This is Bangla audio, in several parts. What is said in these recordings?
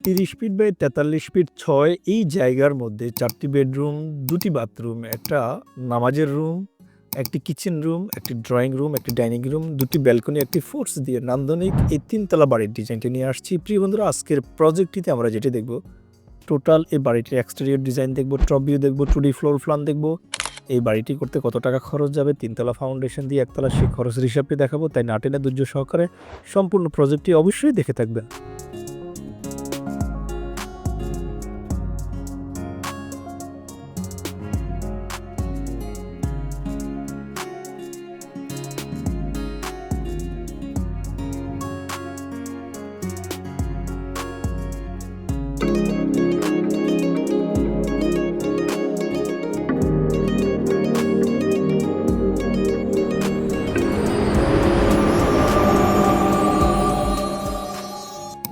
৩০ ফিট বাই ৪৩ ফিট ৬ এই জায়গার মধ্যে ৪টি বেডরুম, ২টি বাথরুম, একটা নামাজের রুম, একটি কিচেন রুম, একটি ড্রয়িং রুম, একটি ডাইনিং রুম, ২টি ব্যালকনি, একটি ফোর্স দিয়ে নান্দনিক এই ৩ তলা বাড়ির ডিজাইনটি নিয়ে আসছি। প্রিয় বন্ধুরা, আজকের প্রজেক্টটিতে আমরা যেটি দেখব, টোটাল এই বাড়িটির এক্সটেরিয়র ডিজাইন দেখব, টপ ভিউ দেখব, 2D ফ্লোর প্ল্যান দেখব। এই বাড়িটি করতে কত টাকা খরচ যাবে, ৩ তলা ফাউন্ডেশন দিয়ে একতলা সেই খরচের হিসাবটি দেখাবো। তাই না টেনে ধৈর্য সহকারে সম্পূর্ণ প্রজেক্টটি অবশ্যই দেখে থাকবেন।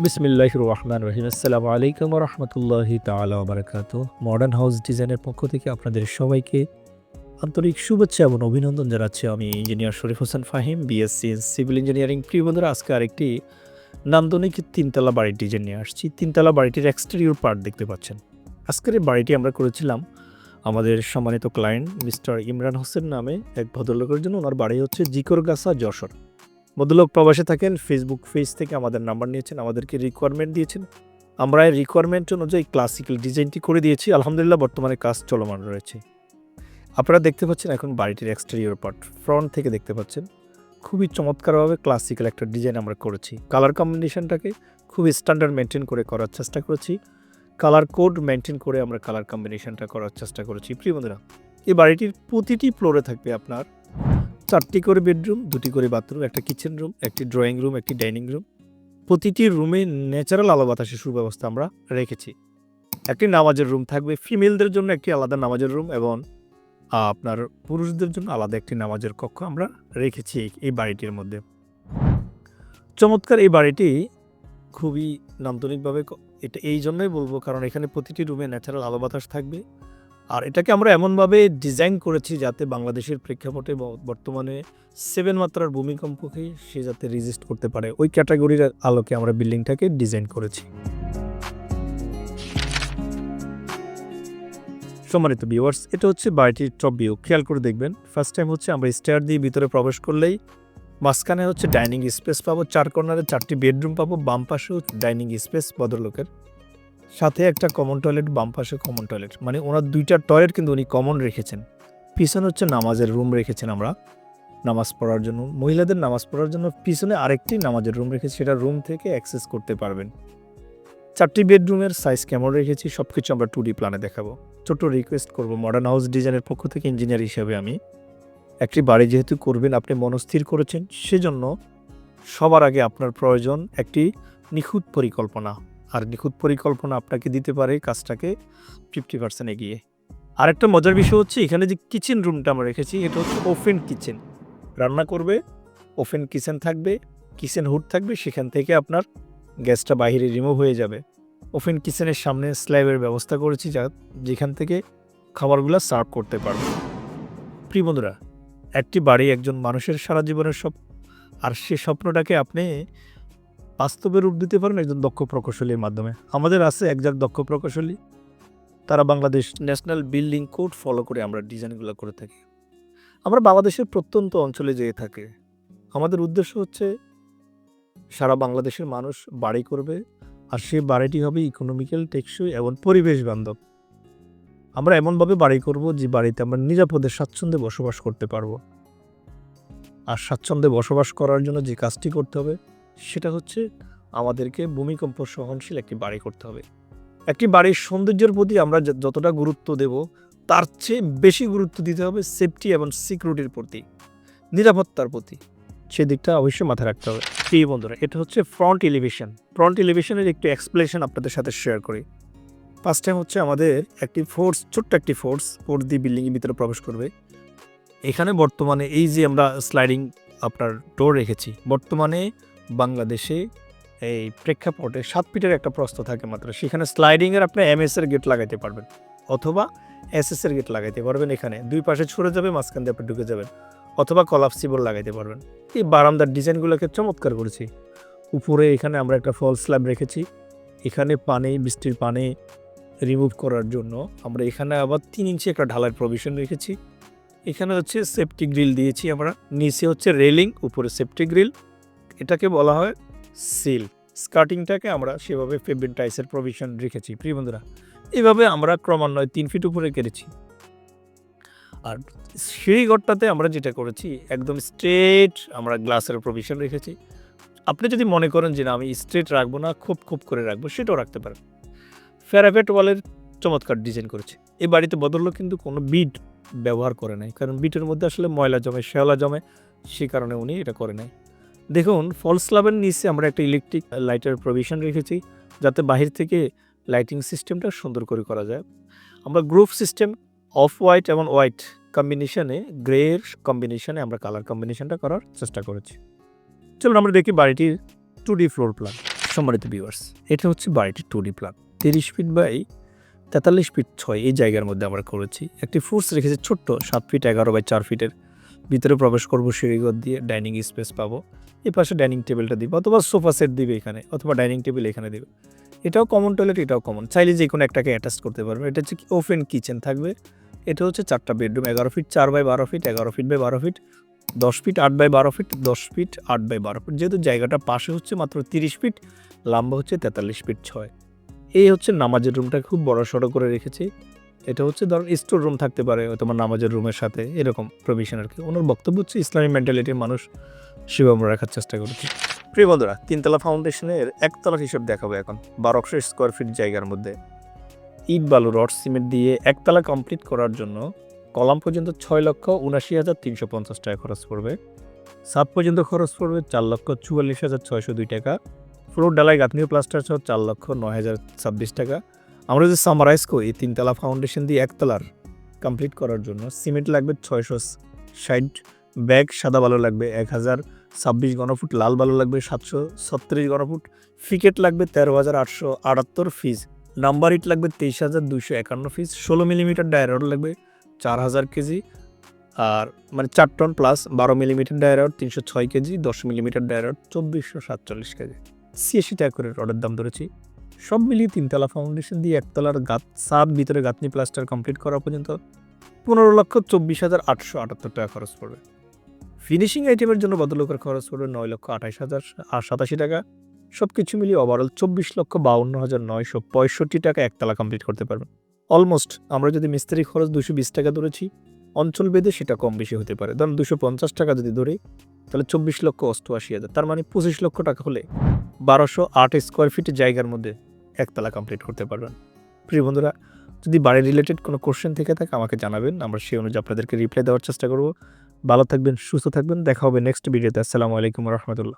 বিসমিল্লাহির রহমানির রহিম। আসসালামু আলাইকুম ওয়া রাহমাতুল্লাহি তাআলা ওয়া বারাকাতুহু। মডার্ন হাউস ডিজাইনের পক্ষ থেকে আপনাদের সবাইকে আন্তরিক শুভেচ্ছা এবং অভিনন্দন জানাচ্ছি। আমি engineer Sharif Hossain Fahim, BSc in civil engineering. প্রিয় বন্ধুরা, আজকে আরেকটি নান্দনিক ৩ তলা বাড়ির ডিজাইন নিয়ে আসছি। ৩ তলা বাড়িটির এক্সটেরিয়র পার্ট দেখতে পাচ্ছেন। আজকের এই বাড়িটি আমরা করেছিলাম আমাদের সম্মানিত ক্লায়েন্ট মিস্টার ইমরান হোসেন নামে এক ভদ্রলোকের জন্য। ওনার বাড়ি হচ্ছে জিকরগাছা, যশোর। ভদ্রলোক প্রবাসে থাকেন। ফেসবুক পেজ থেকে আমাদের নাম্বার নিয়েছেন, আমাদেরকে রিকোয়ারমেন্ট দিয়েছেন। আমরা এই রিকোয়ারমেন্ট অনুযায়ী ক্লাসিক্যাল ডিজাইনটি করে দিয়েছি। আলহামদুলিল্লাহ, বর্তমানে কাজ চলমান রয়েছে। আপনারা দেখতে পাচ্ছেন এখন বাড়িটির এক্সটেরিয়র পার্ট, ফ্রন্ট থেকে দেখতে পাচ্ছেন। খুবই চমৎকারভাবে ক্লাসিক্যাল একটা ডিজাইন আমরা করেছি। কালার কম্বিনেশনটাকে খুবই স্ট্যান্ডার্ড মেনটেন করে করার চেষ্টা করেছি। কালার কোড মেনটেন করে আমরা কালার কম্বিনেশনটা করার চেষ্টা করেছি। প্রিয় বন্ধুরা, এই বাড়িটির প্রতিটি ফ্লোরে থাকবে আপনার 4টি করে বেডরুম, 2টি করে বাথরুম, একটা কিচেন রুম, একটি ড্রয়িং রুম, একটি ডাইনিং রুম। প্রতিটি রুমে ন্যাচারাল আলো বাতাসের সুব্যবস্থা আমরা রেখেছি। একটি নামাজের রুম থাকবে, ফিমেলদের জন্য একটি আলাদা নামাজের রুম এবং আপনার পুরুষদের জন্য আলাদা একটি নামাজের কক্ষ আমরা রেখেছি এই বাড়িটির মধ্যে। চমৎকার এই বাড়িটি খুবই নান্দনিকভাবে এটা এই জন্যই বলবো, কারণ এখানে প্রতিটি রুমে ন্যাচারাল আলো বাতাস থাকবে। আর এটাকে আমরা এমনভাবে ডিজাইন করেছি যাতে বাংলাদেশের প্রেক্ষাপটে বর্তমানে 7 মাত্রার ভূমিকম্পকে সে যাতে রেজিস্ট করতে পারে, ওই ক্যাটাগরির আলোকে আমরা বিল্ডিংটাকে ডিজাইন করেছি। সম্মানিত ভিউয়ার্স, এটা হচ্ছে বাড়িটির টপ ভিউ। খেয়াল করে দেখবেন, ফার্স্ট টাইম হচ্ছে আমরা স্টেয়ার দিয়ে ভিতরে প্রবেশ করলেই মাঝখানে হচ্ছে ডাইনিং স্পেস পাবো, 4 কর্নারে 4টি বেডরুম পাবো, বাম পাশেও ডাইনিং স্পেস ভদ্রলোকের, সাথে একটা কমন টয়লেট, বাম পাশে কমন টয়লেট। মানে ওনার 2টা টয়লেট কিন্তু উনি কমন রেখেছেন। পিছনে হচ্ছে নামাজের রুম রেখেছেন আমরা নামাজ পড়ার জন্য, মহিলাদের নামাজ পড়ার জন্য পিছনে আরেকটি নামাজের রুম রেখেছি, সেটা রুম থেকে অ্যাক্সেস করতে পারবেন। 4টি বেডরুমের সাইজ কেমন রেখেছি সব কিছু আমরা 2D প্ল্যানে দেখাবো। ছোট রিকোয়েস্ট করব, মডার্ন হাউস ডিজাইনের পক্ষ থেকে ইঞ্জিনিয়ার হিসেবে আমি, একটি বাড়ি যেহেতু করবেন, আপনি মনস্থির করেছেন, সেজন্য সবার আগে আপনার প্রয়োজন একটি নিখুঁত পরিকল্পনা। আর নিখুঁত পরিকল্পনা আপনাকে দিতে পারে কাজটাকে 50% এগিয়ে। আরেকটা মজার বিষয় হচ্ছে, এখানে যে কিচেন রুমটা আমরা রেখেছি, এটা হচ্ছে ওপেন কিচেন। রান্না করবে, ওপেন কিচেন থাকবে, কিচেন হুড থাকবে, সেখান থেকে আপনার গ্যাসটা বাইরে রিমুভ হয়ে যাবে। ওপেন কিচেনের সামনে স্ল্যাবের ব্যবস্থা করেছি যেখান থেকে খাবারগুলো সার্ভ করতে পারবে। প্রিয় বন্ধুরা, একটি বাড়ি একজন মানুষের সারা জীবনের আর সে স্বপ্নটাকে আপনি বাস্তবে রূপ দিতে পারেন একজন দক্ষ প্রকৌশলীর মাধ্যমে। আমাদের আছে একজন দক্ষ প্রকৌশলী, তারা Bangladesh national building code follow করে আমরা ডিজাইনগুলো করে থাকি। আমরা বাংলাদেশের প্রত্যন্ত অঞ্চলে যেয়ে থাকি। আমাদের উদ্দেশ্য হচ্ছে সারা বাংলাদেশের মানুষ বাড়ি করবে, আর সেই বাড়িটি হবে ইকোনমিক্যাল, টেকসই এবং পরিবেশ বান্ধব। আমরা এমনভাবে বাড়ি করব যে বাড়িতে আমরা নিরাপদে স্বাচ্ছন্দ্যে বসবাস করতে পারবো। আর স্বাচ্ছন্দ্যে বসবাস করার জন্য যে কাজটি করতে হবে সেটা হচ্ছে আমাদেরকে ভূমিকম্প সহনশীল একটি বাড়ি করতে হবে। একটি বাড়ির সৌন্দর্যের প্রতি আমরা যতটা গুরুত্ব দেব, তার চেয়ে বেশি গুরুত্ব দিতে হবে সেফটি এবং সিকিউরিটির প্রতি, নিরাপত্তার প্রতি। সেদিকটা অবশ্যই মাথায় রাখতে হবে। এই বন্ধুরা, এটা হচ্ছে ফ্রন্ট এলিভেশন। ফ্রন্ট এলিভেশনের একটু এক্সপ্লেনেশন আপনাদের সাথে শেয়ার করি। ফার্স্ট টাইম হচ্ছে আমাদের একটি ছোট্ট একটি ফোর্স দিয়ে বিল্ডিংয়ের ভিতরে প্রবেশ করবে। এখানে বর্তমানে এই যে আমরা স্লাইডিং আপনার ডোর রেখেছি, বর্তমানে বাংলাদেশে এই প্রেক্ষাপটে 7 ফিটের একটা প্রস্থ থাকে মাত্র। সেখানে স্লাইডিংয়ের আপনি MS এর গেট লাগাইতে পারবেন অথবা SS এর গেট লাগাইতে পারবেন। এখানে 2 পাশে ছড়ে যাবে, মাঝখান দিয়ে আপনি ঢুকে যাবেন, অথবা কলাপসিবল লাগাইতে পারবেন। এই বারান্দার ডিজাইনগুলোকে চমৎকার করেছি। উপরে এখানে আমরা একটা ফল স্ল্যাব রেখেছি, এখানে পানি, বৃষ্টির পানি রিমুভ করার জন্য আমরা এখানে আবার 3 ইঞ্চি একটা ঢালাইয়ের প্রভিশন রেখেছি। এখানে হচ্ছে সেফটি গ্রিল দিয়েছি আমরা, নিচে হচ্ছে রেলিং, উপরে সেফটি গ্রিল, এটাকে বলা হয় সিল। স্কার্টিংটাকে আমরা সেভাবে ফেব্রিক টাইসের প্রভিশন রেখেছি। প্রিয় বন্ধুরা, এভাবে আমরা ক্রমান্বয়ে 3 ফিট উপরে কেটেছি। আর সিঁড়িঘরটাতে আমরা যেটা করেছি একদম স্ট্রেট আমরা গ্লাসের প্রভিশন রেখেছি। আপনি যদি মনে করেন যে না আমি স্ট্রেট রাখবো না, খোপ করে রাখবো, সেটাও রাখতে পারেন। প্যারাপেট ওয়ালের চমৎকার ডিজাইন করেছে। এই বাড়িতে বদললো কিন্তু কোনো বিট ব্যবহার করে নাই, কারণ বিটের মধ্যে আসলে ময়লা জমে, শ্যাওলা জমে, সে কারণে উনি এটা করে নাই। দেখুন ফলস স্ল্যাবের নিচে আমরা একটা ইলেকট্রিক লাইটের প্রভিশন রেখেছি, যাতে বাহির থেকে লাইটিং সিস্টেমটা সুন্দর করে করা যায়। আমরা গ্রুপ সিস্টেম অফ হোয়াইট এবং হোয়াইট কম্বিনেশনে, গ্রের কম্বিনেশনে আমরা কালার কম্বিনেশনটা করার চেষ্টা করেছি। চলুন আমরা দেখি বাড়িটির 2D ফ্লোর প্ল্যান। সম্মানিত ভিউয়ার্স, এটা হচ্ছে বাড়িটির 2D plan. 30 feet by 43 fit 6 এই জায়গার মধ্যে আমরা করেছি। একটি ফোর্স রেখেছি ছোট্ট 7 ফিট 11 বাই 4 ফিটের। ভিতরে প্রবেশ করবো সিঁড়িঘর দিয়ে, ডাইনিং স্পেস পাবো। এই পাশে ডাইনিং টেবিলটা দিবে, অথবা সোফা সেট দিবে এখানে, অথবা ডাইনিং টেবিল এখানে দিবে। এটাও কমন টয়লেট, এটাও কমন, চাইলে যে কোনো একটাকে অ্যাটাচ করতে পারবে। এটা হচ্ছে ওপেন কিচেন থাকবে। এটা হচ্ছে 4টা bedroom, 11 feet 4 by 12 feet, 11 feet by 12 feet, 10 feet 8 by 12 feet, 10 feet 8 by 12 feet. যেহেতু জায়গাটা পাশে হচ্ছে মাত্র 30 ফিট, লম্বা হচ্ছে 43 ফিট 6। এই হচ্ছে নামাজের রুমটা খুব বড় সড়ো করে রেখেছি। এটা হচ্ছে ধরুন স্টোর রুম থাকতে পারে তোমার নামাজের রুমের সাথে, এরকম প্রভিশন আর কি। ওনার বক্তব্য হচ্ছে ইসলামী মেন্টালিটির মানুষ সেভাবে আমরা রাখার চেষ্টা করেছি। প্রিয় বন্ধুরা, 3তলা ফাউন্ডেশনের একতলার হিসাব দেখাবো এখন। 1200 স্কোয়ার ফিট জায়গার মধ্যে ইট, বালু, রড, সিমেন্ট দিয়ে একতলা কমপ্লিট করার জন্য কলাম পর্যন্ত 6,79,350 টাকা খরচ পড়বে। ছাদ পর্যন্ত খরচ পড়বে 4,44,602 টাকা। ফ্লোর ডালাই, গাঁথনি, প্লাস্টার সহ 4,09,026 টাকা। আমরা যদি সামারাইজ করি, 3তলা ফাউন্ডেশন দিয়ে একতলার কমপ্লিট করার জন্য সিমেন্ট লাগবে 660 ব্যাগ, সাদা বালু লাগবে 1,026 ঘনফুট, লাল বালু লাগবে 736 ঘনফুট, ফিকেট লাগবে 13,878 ফিজ, নাম্বার ইট লাগবে 23,251 ফিজ, 16 মিলিমিটার ডায়রড লাগবে 4,000 কেজি, আর মানে 4 টন প্লাস 12 মিলিমিটার ডায়রড 306 কেজি, 10 মিলিমিটার ডায়রড 2,447 কেজি। 86 টাকা করে রডের দাম ধরেছি। সব মিলিয়ে 3তলা ফাউন্ডেশন দিয়ে একতলার ছাদ, ভিতরে গাঁথনি, প্লাস্টার কমপ্লিট করা পর্যন্ত 15,24,878 টাকা খরচ পড়বে। ফিনিশিং আইটেমের জন্য ভদ্রলোকের খরচ পড়বে 9,28,087 টাকা। সব কিছু মিলিয়ে ওভারঅল 24,52,965 টাকা একতলা কমপ্লিট করতে পারবেন। অলমোস্ট আমরা যদি মিস্ত্রি খরচ 220 টাকা ধরেছি, অঞ্চল ভেদে সেটা কম বেশি হতে পারে। ধরুন 250 টাকা যদি ধরি, তাহলে 24,88,000, তার মানে 25 লক্ষ টাকা হলে 1208 স্কোয়ার ফিট জায়গার মধ্যে একতলা কমপ্লিট করতে পারবেন। প্রিয় বন্ধুরা, যদি বাড়ি রিলেটেড কোনো কোশ্চেন থেকে থাকে আমাকে জানাবেন, আমরা সেই অনুযায়ী আপনাদেরকে রিপ্লাই দেওয়ার চেষ্টা করব। ভালো থাকবেন, সুস্থ থাকবেন, দেখা হবে নেক্সট ভিডিওতে। আসসালামু আলাইকুম রহমতুল্লাহ।